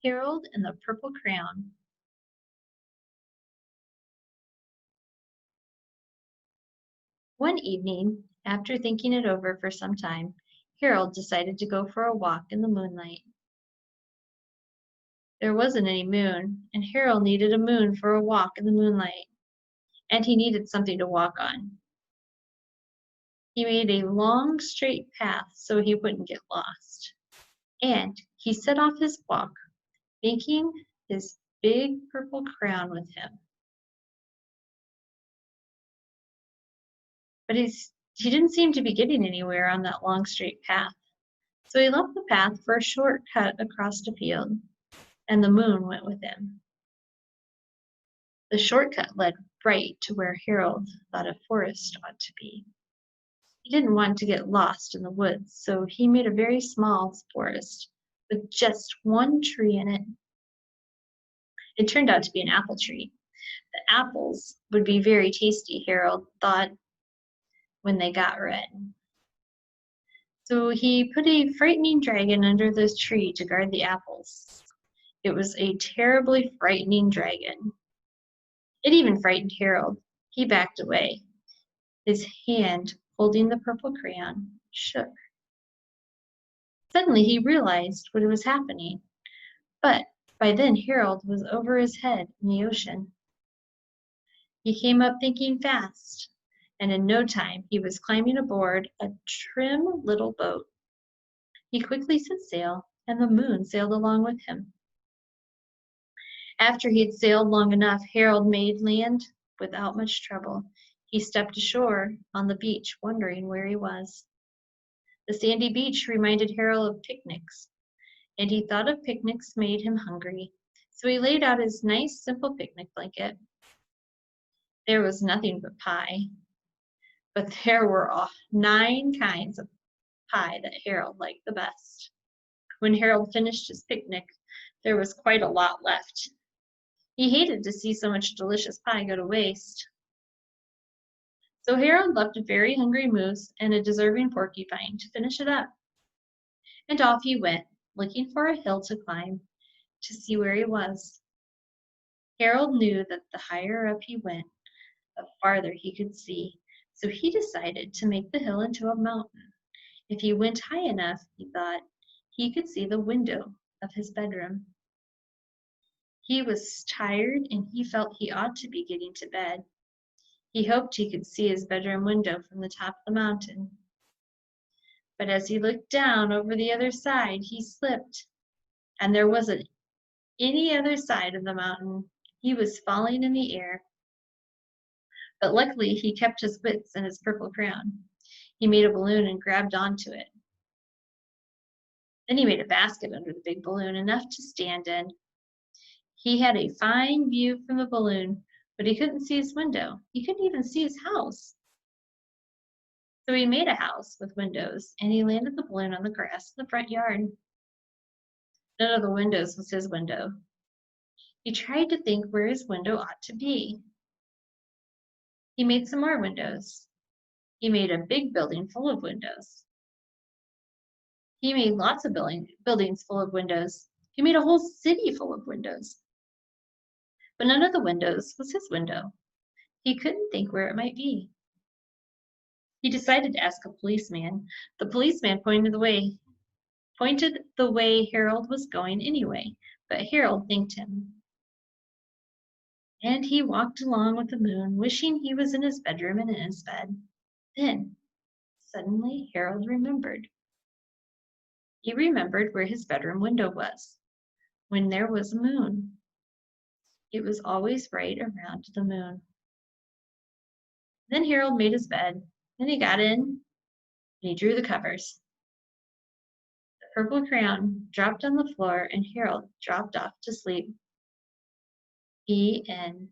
Harold and the Purple Crayon. One evening, after thinking it over for some time, Harold decided to go for a walk in the moonlight. There wasn't any moon, and Harold needed a moon for a walk in the moonlight, and he needed something to walk on. He made a long, straight path so he wouldn't get lost, and he set off his walk, taking his big purple crayon with him. But he didn't seem to be getting anywhere on that long, straight path. So he left the path for a short cut across the field, and the moon went with him. The shortcut led right to where Harold thought a forest ought to be. He didn't want to get lost in the woods, so he made a very small forest with just one tree in it. It turned out to be an apple tree. The apples would be very tasty, Harold thought, when they got red. So he put a frightening dragon under the tree to guard the apples. It was a terribly frightening dragon. It even frightened Harold. He backed away. His hand, holding the purple crayon, shook. Suddenly he realized what was happening, but by then Harold was over his head in the ocean. He came up thinking fast, and in no time he was climbing aboard a trim little boat. He quickly set sail, and the moon sailed along with him. After he had sailed long enough, Harold made land without much trouble. He stepped ashore on the beach, wondering where he was. The sandy beach reminded Harold of picnics, and he thought of picnics made him hungry. So he laid out his nice, simple picnic blanket. There was nothing but pie, but there were 9 kinds of pie that Harold liked the best. When Harold finished his picnic, there was quite a lot left. He hated to see so much delicious pie go to waste. So Harold left a very hungry moose and a deserving porcupine to finish it up. And off he went, looking for a hill to climb to see where he was. Harold knew that the higher up he went, the farther he could see, so he decided to make the hill into a mountain. If he went high enough, he thought, he could see the window of his bedroom. He was tired and he felt he ought to be getting to bed. He hoped he could see his bedroom window from the top of the mountain. But as he looked down over the other side, he slipped, and there wasn't any other side of the mountain. He was falling in the air. But luckily, he kept his wits and his purple crayon. He made a balloon and grabbed onto it. Then he made a basket under the big balloon, enough to stand in. He had a fine view from the balloon, but he couldn't see his window. He couldn't even see his house. So he made a house with windows, and he landed the balloon on the grass in the front yard. None of the windows was his window. He tried to think where his window ought to be. He made some more windows. He made a big building full of windows. He made lots of buildings full of windows. He made a whole city full of windows. But none of the windows was his window. He couldn't think where it might be. He decided to ask a policeman. The policeman pointed the way Harold was going anyway, but Harold thanked him. And he walked along with the moon, wishing he was in his bedroom and in his bed. Then, suddenly, Harold remembered. He remembered where his bedroom window was, when there was a moon. It was always right around the moon. Then Harold made his bed. Then he got in, and he drew the covers. The purple crayon dropped on the floor, and Harold dropped off to sleep. The end.